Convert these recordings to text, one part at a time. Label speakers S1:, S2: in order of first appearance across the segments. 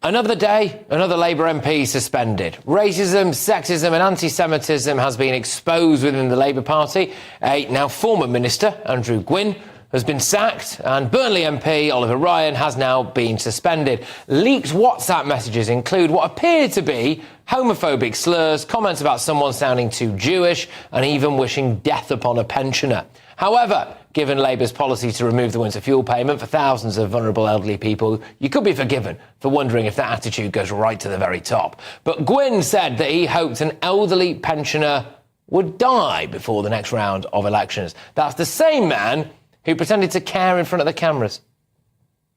S1: Another day, another Labour MP suspended. Racism, sexism and anti-Semitism has been exposed within the Labour Party. A now former minister, Andrew Gwynn, has been sacked, and Burnley MP Oliver Ryan has now been suspended. Leaked WhatsApp messages include what appeared to be homophobic slurs, comments about someone sounding too Jewish, and even wishing death upon a pensioner. However, given Labour's policy to remove the winter fuel payment for thousands of vulnerable elderly people, you could be forgiven for wondering if that attitude goes right to the very top. But Gwynn said that he hoped an elderly pensioner would die before the next round of elections. That's the same man who pretended to care in front of the cameras.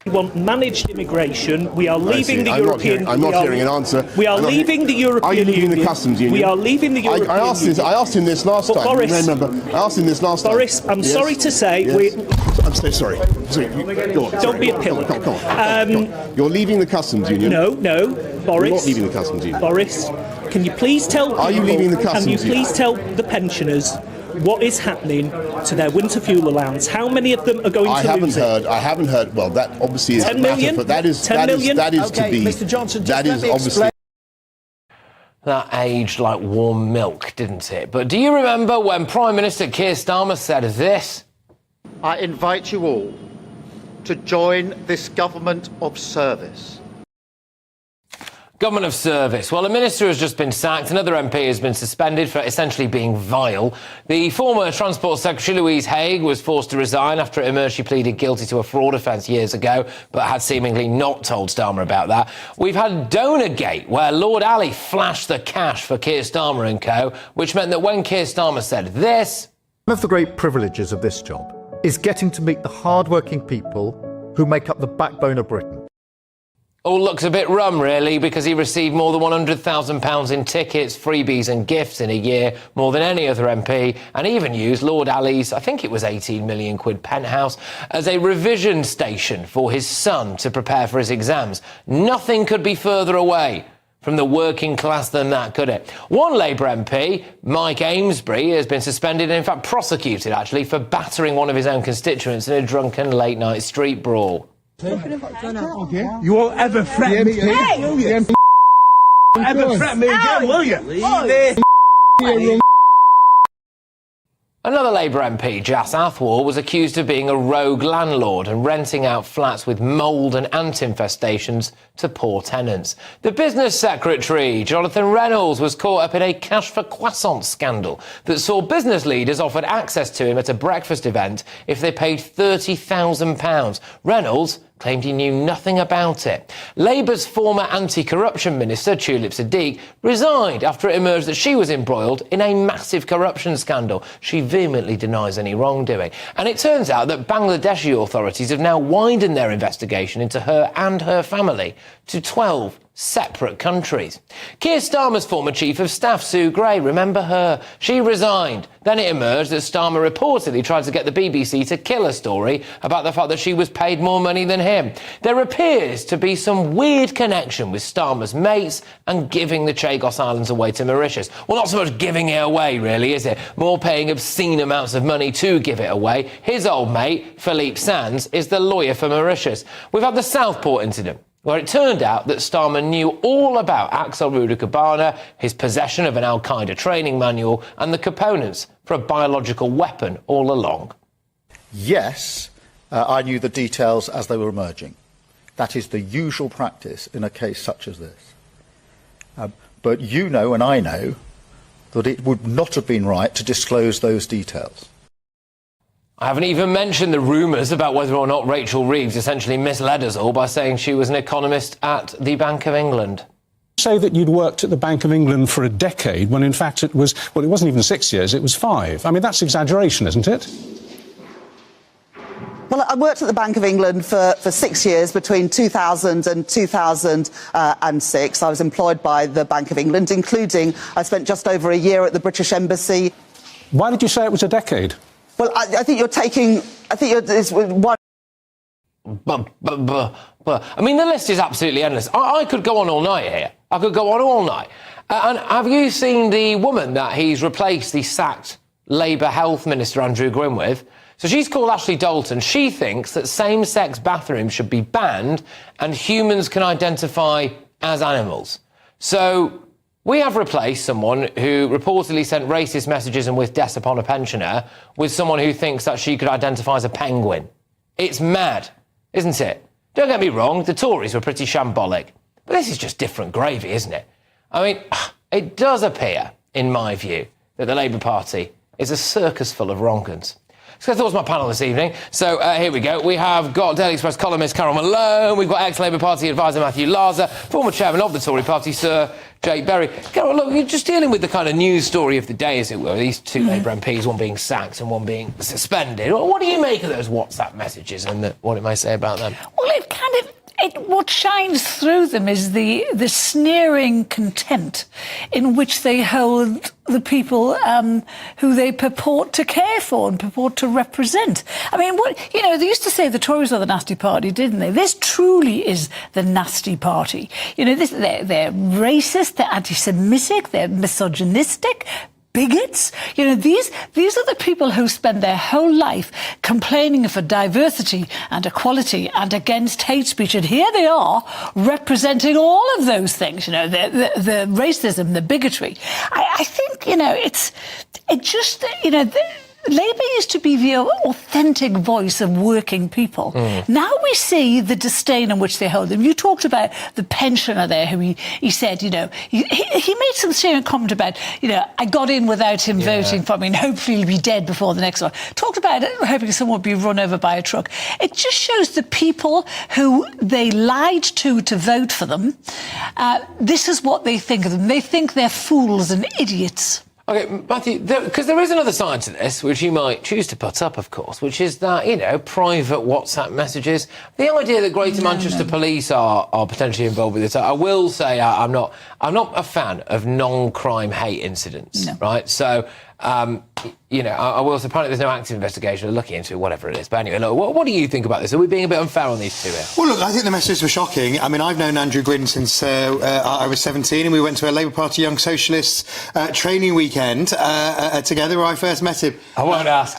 S2: We want managed immigration. We are leaving the European Union.
S3: I'm not hearing an answer.
S2: We are leaving the European Union.
S3: Are you leaving the customs union?
S2: We are leaving the European Union.
S3: I asked him this last time.
S2: Boris,
S3: remember, I asked him this last time.
S2: Boris, I'm sorry to say...
S3: Yes. I'm so sorry. Go on.
S2: Don't be a pillar.
S3: Come on. You're leaving the customs union.
S2: No, Boris.
S3: You're not leaving the customs union.
S2: Boris, can you please tell people...
S3: Are you leaving the customs union?
S2: Can you please tell the pensioners what is happening to their winter fuel allowance? How many of them are going to lose it?
S3: I haven't heard. Well, that obviously is
S2: 10 million?
S3: but that is
S2: 10 million?
S3: That is
S4: okay,
S3: to be.
S4: Mr. Johnson,
S3: that is obviously.
S1: That aged like warm milk, didn't it? But do you remember when Prime Minister Keir Starmer said this?
S5: I invite you all to join this government of service.
S1: Government of service. Well, a minister has just been sacked. Another MP has been suspended for essentially being vile. The former Transport Secretary, Louise Haigh, was forced to resign after it emerged she pleaded guilty to a fraud offence years ago, but had seemingly not told Starmer about that. We've had Donorgate, where Lord Ali flashed the cash for Keir Starmer and co., which meant that when Keir Starmer said this...
S6: One of the great privileges of this job is getting to meet the hard-working people who make up the backbone of Britain.
S1: All looks a bit rum, really, because he received more than £100,000 in tickets, freebies and gifts in a year, more than any other MP, and even used Lord Ali's, I think it was 18 million quid penthouse, as a revision station for his son to prepare for his exams. Nothing could be further away from the working class than that, could it? One Labour MP, Mike Amesbury, has been suspended and in fact prosecuted, actually, for battering one of his own constituents in a drunken late-night street brawl.
S4: You won't ever threaten me again.
S7: Hey!
S4: Ever threaten me again, will you?
S7: Leave it.
S1: Another Labour MP, Jas Athwal, was accused of being a rogue landlord and renting out flats with mould and ant infestations to poor tenants. The business secretary, Jonathan Reynolds, was caught up in a cash for croissants scandal that saw business leaders offered access to him at a breakfast event if they paid £30,000. Reynolds claimed he knew nothing about it. Labour's former anti-corruption minister, Tulip Siddiq, resigned after it emerged that she was embroiled in a massive corruption scandal. She vehemently denies any wrongdoing. And it turns out that Bangladeshi authorities have now widened their investigation into her and her family to 12 separate countries. Keir Starmer's former chief of staff, Sue Gray, remember her? She resigned. Then it emerged that Starmer reportedly tried to get the BBC to kill a story about the fact that she was paid more money than him. There appears to be some weird connection with Starmer's mates and giving the Chagos Islands away to Mauritius. Well, not so much giving it away, really, is it? More paying obscene amounts of money to give it away. His old mate, Philippe Sands, is the lawyer for Mauritius. We've had the Southport incident, where it turned out that Starmer knew all about Axel Rudakabana, his possession of an Al-Qaeda training manual, and the components for a biological weapon all along.
S5: Yes, I knew the details as they were emerging. That is the usual practice in a case such as this. But you know and I know that it would not have been right to disclose those details.
S1: I haven't even mentioned the rumours about whether or not Rachel Reeves essentially misled us all by saying she was an economist at the Bank of England.
S8: Say that you'd worked at the Bank of England for a decade when in fact it was, well, it wasn't even 6 years, it was 5. I mean, that's exaggeration, isn't it?
S7: Well, I worked at the Bank of England for 6 years, between 2000 and 2006. I was employed by the Bank of England, including I spent just over a year at the British Embassy.
S8: Why did you say it was a decade?
S7: Well, I think you're taking... I think it's one...
S1: But, I mean, the list is absolutely endless. I could go on all night here. I could go on all night. And have you seen the woman that he's replaced, the sacked Labour Health Minister Andrew Gwynn with. So she's called Ashley Dalton. She thinks that same-sex bathrooms should be banned and humans can identify as animals. So we have replaced someone who reportedly sent racist messages and wished death upon a pensioner with someone who thinks that she could identify as a penguin. It's mad, isn't it? Don't get me wrong, the Tories were pretty shambolic. But this is just different gravy, isn't it? I mean, it does appear, in my view, that the Labour Party is a circus full of wrong-uns. So that was my panel this evening. So here we go. We have got Daily Express columnist Carol Malone. We've got ex-Labour Party advisor Matthew Larser, former chairman of the Tory Party, Sir Jake Berry. Carol, look, you're just dealing with the kind of news story of the day, as it were. These two Labour MPs, one being sacked and one being suspended. What do you make of those WhatsApp messages and what it may say about them?
S9: Well, it kind of... what shines through them is the sneering contempt in which they hold the people who they purport to care for and purport to represent. I mean, they used to say the Tories are the nasty party, didn't they? This truly is the nasty party. They're racist, they're anti-Semitic, they're misogynistic, bigots. These are the people who spend their whole life complaining for diversity and equality and against hate speech. And here they are representing all of those things, the racism, the bigotry. I think, Labour used to be the authentic voice of working people. Now we see the disdain in which they hold them. You talked about the pensioner there who he said, he made some serious comment about, I got in without him voting for me and hopefully he'll be dead before the next one. Talked about hoping someone would be run over by a truck. It just shows the people who they lied to vote for them. This is what they think of them. They think they're fools and idiots.
S1: OK, Matthew, because there is another side to this, which you might choose to put up, of course, which is that, private WhatsApp messages. The idea that Greater Manchester Police are potentially involved with this, I will say I'm not a fan of non-crime hate incidents, right? So, I will say apparently there's no active investigation. We're looking into it, whatever it is. But anyway, look, what do you think about this? Are we being a bit unfair on these two here?
S10: Well, look, I think the messages were shocking. I mean, I've known Andrew Gwynn since I was 17 and we went to a Labour Party Young Socialists training weekend together where I first met him.
S1: I won't ask.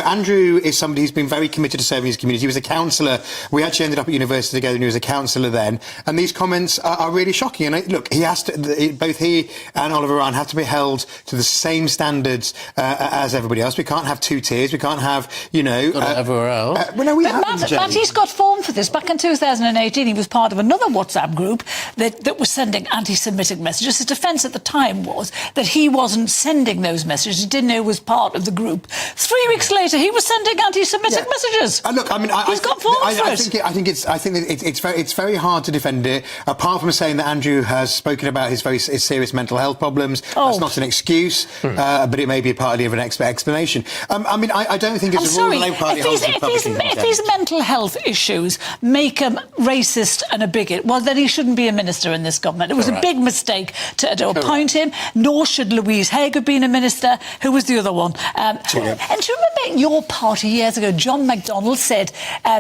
S10: Andrew is somebody who's been very committed to serving his community. He was a councillor. We actually ended up at university together and he was a councillor then. And these comments are really shocking. And look, both he and Oliver Ryan have to be held to the same standards as everybody else. We can't have two tiers. We can't have,
S11: everywhere else.
S9: Matty's got form for this. Back in 2018, he was part of another WhatsApp group that was sending anti-Semitic messages. His defence at the time was that he wasn't sending those messages. He didn't know he was part of the group. 3 weeks later, he was sending anti-Semitic messages.
S10: Look, I mean,
S9: he's got form for it.
S10: I think it's very hard to defend it. Apart from saying that Andrew has spoken about his serious mental health problems, that's not an excuse. But it may be partly of an explanation. I don't think it's a rule the Labour Party holds the Republicans.
S9: If these mental health issues make him racist and a bigot, well, then he shouldn't be a minister in this government. It was a big mistake to appoint him, nor should Louise Haig have been a minister. Who was the other one? And do you remember your party years ago, John McDonnell said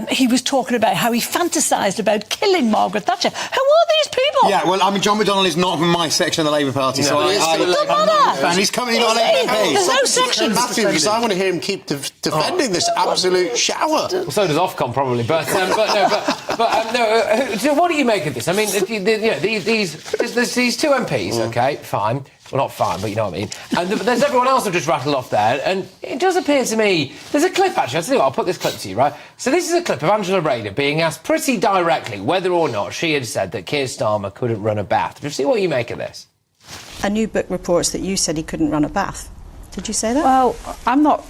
S9: he was talking about how he fantasised about killing Margaret Thatcher. Who are these people?
S10: Yeah, well, John McDonnell is not from my section of the Labour Party, so and he's coming in on
S9: There's no sections.
S11: Matthew, because I want to hear him keep defending this absolute shower.
S1: Well, so does Ofcom probably, but what do you make of this? I mean, these two MPs, OK, fine. Well, not fine, but you know what I mean. And there's everyone else I've just rattled off there, and it does appear to me... There's a clip, actually. I'll tell you what, I'll put this clip to you, right? So this is a clip of Angela Rayner being asked pretty directly whether or not she had said that Keir Starmer couldn't run a bath. Just see what you make of this.
S12: A new book reports that you said he couldn't run a bath. Did you say that?
S13: Well, I'm not,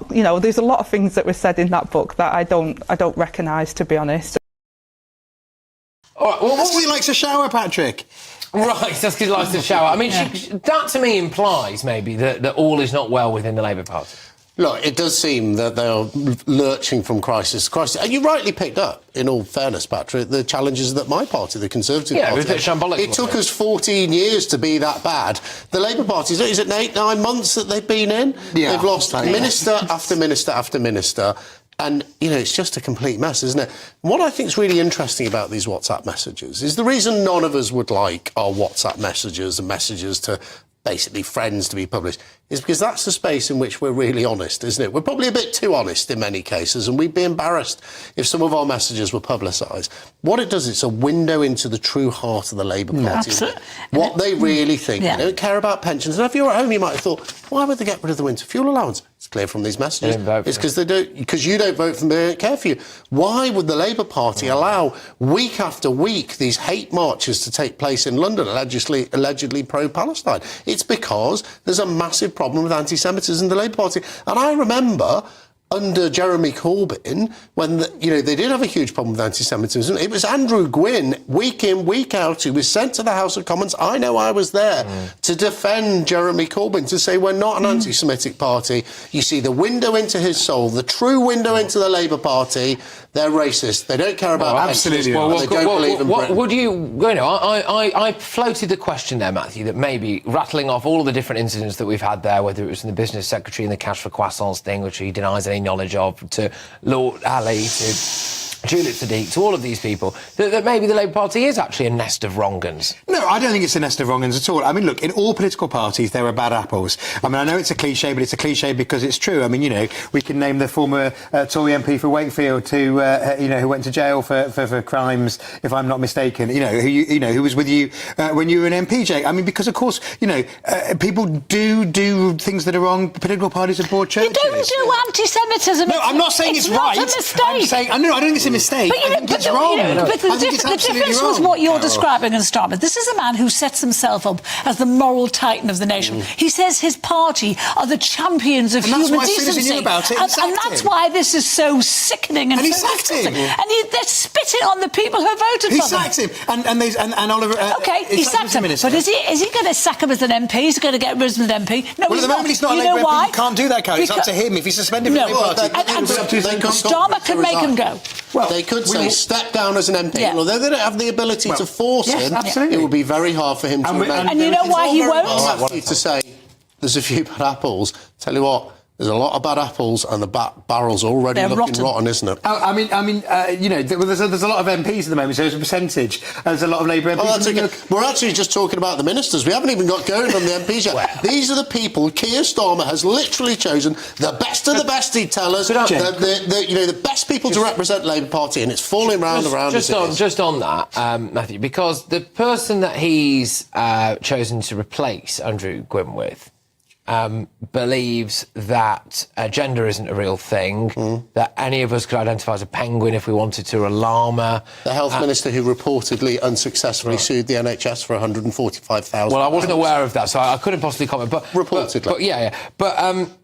S13: there's a lot of things that were said in that book that I don't recognise, to be honest.
S10: All right, well, what he likes to shower, Patrick?
S1: Right, that's because he likes to shower. I mean, that to me implies maybe that all is not well within the Labour Party.
S11: Look, it does seem that they are lurching from crisis to crisis. And you rightly picked up, in all fairness, Patrick, the challenges that my party, the Conservative Party...
S1: it was a bit shambolic.
S11: It took us 14 years to be that bad. The Labour Party, is it 8-9 months that they've been in?
S10: Yeah,
S11: they've lost minister after minister after minister. And, it's just a complete mess, isn't it? What I think is really interesting about these WhatsApp messages is the reason none of us would like our WhatsApp messages and messages to basically friends to be published is because that's the space in which we're really honest, isn't it? We're probably a bit too honest in many cases, and we'd be embarrassed if some of our messages were publicised. What it does, it's a window into the true heart of the Labour Party.
S9: Absolutely.
S11: What they really think.
S9: Yeah.
S11: They don't care about pensions. And if you're at home, you might have thought, why would they get rid of the winter fuel allowance? It's clear from these messages. It's because you don't vote for them, they don't care for you. Why would the Labour Party allow week after week these hate marches to take place in London, allegedly pro-Palestine? It's because there's a massive problem with anti-Semitism in the Labour Party. And I remember under Jeremy Corbyn, when they did have a huge problem with anti-Semitism, it was Andrew Gwynn, week in, week out, who was sent to the House of Commons, I know I was there, to defend Jeremy Corbyn, to say we're not an anti-Semitic party. You see the window into his soul, the true window into the Labour Party. They're racist. They don't care about
S10: absolutely.
S11: they don't believe in Britain.
S1: Would I floated the question there, Matthew, that maybe rattling off all of the different incidents that we've had there, whether it was in the business secretary and the cash for croissants thing, which he denies any knowledge of, to Lord Ali, to Juliet Sadiq, to all of these people, that maybe the Labour Party is actually a nest of wrong'uns.
S10: No, I don't think it's a nest of wrong'uns at all. I mean, look, in all political parties, there are bad apples. I mean, I know it's a cliché, but it's a cliché because it's true. I mean, we can name the former Tory MP for Wakefield who went to jail for crimes, if I'm not mistaken, who was with you when you were an MP, Jake. I mean, because, of course, people do things that are wrong. Political parties are broad churches.
S9: You don't do anti-Semitism.
S10: No, I'm not saying it's right.
S9: Not a mistake.
S10: I'm saying, I don't think it's a mistake.
S9: But,
S10: I think it's wrong.
S9: But the difference was what you're describing and starting with. This is a man who sets himself up as the moral titan of the nation. He says his party are the champions of human decency.
S10: As soon as he knew about it,
S9: and that's why this is so sickening and
S10: he sacked him.
S9: And they're spitting on the people who voted for him.
S10: He sacked him. And Oliver...
S9: OK, he sacked him. But is he going to sack him as an MP? Is he going to get rid of him as an MP? No,
S10: well, at the moment he's not a Labour MP. You can't do that, Karen. It's up to him. If he's suspended from the party...
S9: Starmer can make him go.
S11: Well, they could say step down as an MP, and although they don't have the ability to force him, it would be very hard for him to remain.
S9: And you know why he won't?
S11: I'll have you to say there's a few bad apples. Tell you what, there's a lot of bad apples, and the barrel's already looking rotten, isn't it?
S10: I mean, there's a lot of MPs at the moment, so there's a percentage. There's a lot of Labour MPs.
S11: Oh, that's okay. We're actually just talking about the ministers. We haven't even got going on the MPs yet. These are the people Keir Starmer has literally chosen, the best of the best, he'd tell us, the best people to represent Labour Party, and it's falling round and round.
S1: Just on that, Matthew, because the person that he's chosen to replace Andrew Gwynn with believes that gender isn't a real thing, that any of us could identify as a penguin if we wanted to, or a llama.
S11: The health minister who reportedly unsuccessfully sued the NHS for £145,000.
S1: Well, I wasn't aware of that, so I couldn't possibly comment. But
S11: reportedly.
S1: But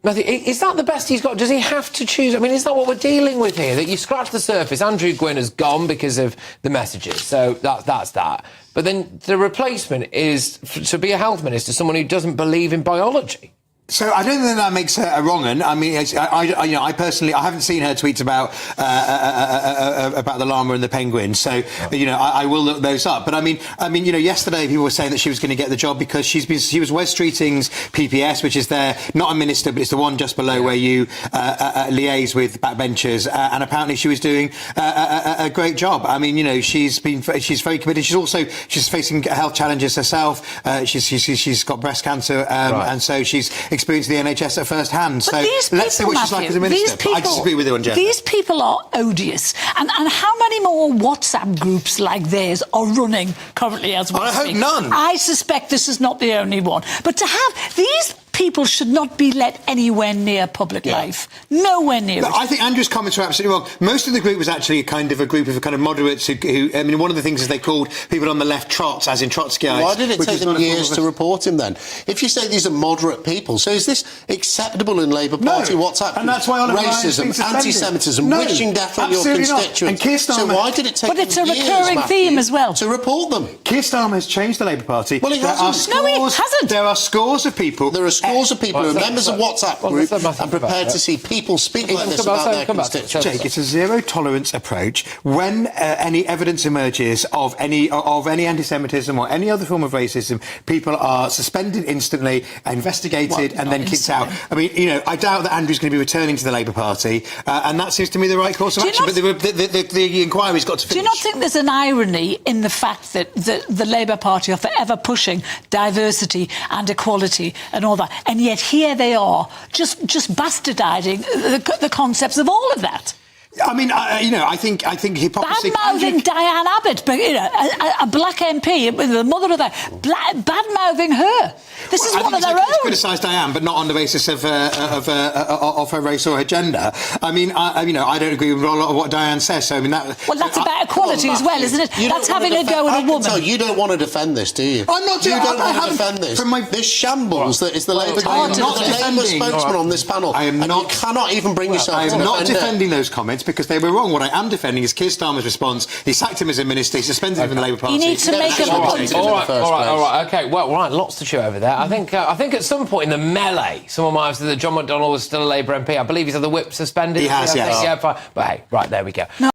S1: Matthew, is that the best he's got? Does he have to choose? I mean, is that what we're dealing with here? That you scratch the surface, Andrew Gwynn has gone because of the messages, so that's that. But then the replacement is to be a health minister, someone who doesn't believe in biology.
S10: So I don't think that makes her a wrong-un. I mean, I personally, I haven't seen her tweets about the llama and the penguin. So I will look those up. But I mean, yesterday people were saying that she was going to get the job because she was Wes Streeting's PPS, which is not a minister, but it's the one just below where you liaise with backbenchers. And apparently she was doing a great job. I mean, she's very committed. She's facing health challenges herself. She's got breast cancer, and so she's experienced the NHS at first hand. So let's see what she's like as a minister. I disagree with you on gender.
S9: These people are odious. And how many more WhatsApp groups like theirs are running currently as we speak?
S10: I hope none.
S9: I suspect this is not the only one. But to have these people should not be let anywhere near public life. Nowhere near it.
S10: I think Andrew's comments are absolutely wrong. Most of the group was actually a group of moderates who I mean, one of the things is they called people on the left trots, as in Trotskyites.
S11: Why did it take them years to report him then? If you say these are moderate people, so is this acceptable in Labour Party? What's happening?
S10: And that's why
S11: racism, anti-Semitism, wishing death on your constituents.
S10: And Keir Starmer,
S11: so why did it take
S9: But it's a
S11: years,
S9: recurring theme as well.
S11: to report them?
S10: Keir Starmer has changed the Labour Party.
S11: Well, he hasn't.
S9: No, he hasn't.
S10: There are scores of people.
S11: There are scores of people who are members of WhatsApp group and prepared to see people speak like this about their constituents.
S10: Jake, it's a zero-tolerance approach. When any evidence emerges of any anti-Semitism or any other form of racism, people are suspended instantly, investigated, and then kicked out. I mean, I doubt that Andrew's going to be returning to the Labour Party, and that seems to me the right course of action. But the inquiry's got to finish.
S9: Do you not think there's an irony in the fact that the Labour Party are forever pushing diversity and equality and all that? And yet here they are, just bastardising the concepts of all of that.
S10: I mean, I think hypocrisy.
S9: Bad-mouthing Diane Abbott, but a black MP, the mother of that, bad-mouthing her. This is one of their own.
S10: To criticise Diane, but not on the basis of her race or her gender. I mean, I don't agree with a lot of what Diane says. So I mean,
S9: that's about equality as well, isn't it? That's having a go at a woman.
S11: You don't want to defend this, do you?
S10: I'm not.
S11: You don't want to defend this. This shambles that is the Labour government. You're the Labour spokesman on this panel. I am not. You cannot even bring yourself.
S10: I am not defending those comments because they were wrong. What I am defending is Keir Starmer's response. He sacked him as a minister. He suspended him from the Labour Party.
S9: You need to make a point.
S1: All right. Okay. Well, right. Lots to chew over there. I think at some point in the melee, someone might have said that John McDonnell was still a Labour MP. I believe he's had the whip suspended.
S10: He has, yes.
S1: Yeah, fine. But hey, right, there we go.